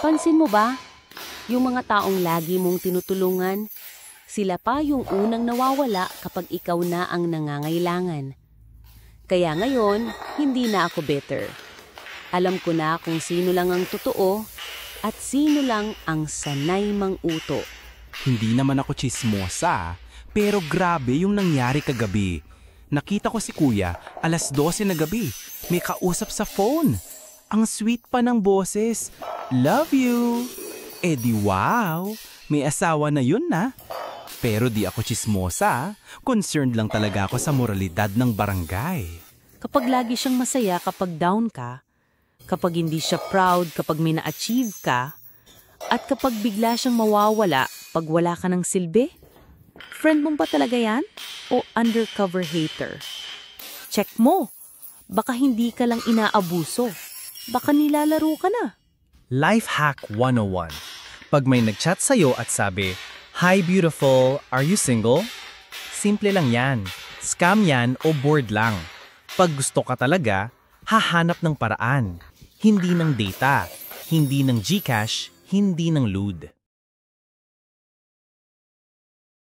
Pansin mo ba? Yung mga taong lagi mong tinutulungan, sila pa yung unang nawawala kapag ikaw na ang nangangailangan. Kaya ngayon, hindi na ako bitter. Alam ko na kung sino lang ang totoo at sino lang ang sanay mang-uto. Hindi naman ako tsismosa, pero grabe yung nangyari kagabi. Nakita ko si Kuya, 12:00 na gabi. May kausap sa phone. Ang sweet pa ng boses. Love you. Eh di wow, may asawa na yun na. Pero di ako tsismosa. Concerned lang talaga ako sa moralidad ng barangay. Kapag lagi siyang masaya kapag down ka, kapag hindi siya proud kapag may na-achieve ka, at kapag bigla siyang mawawala pag wala ka ng silbi, friend mo ba talaga yan? O undercover hater? Check mo. Baka hindi ka lang inaabuso. Baka nilalaro ka na. Life Hack 101. Pag may nagchat sa'yo at sabi, "Hi beautiful, are you single?" Simple lang yan. Scam yan o bored lang. Pag gusto ka talaga, hahanap ng paraan. Hindi ng data, hindi ng GCash, hindi ng lewd.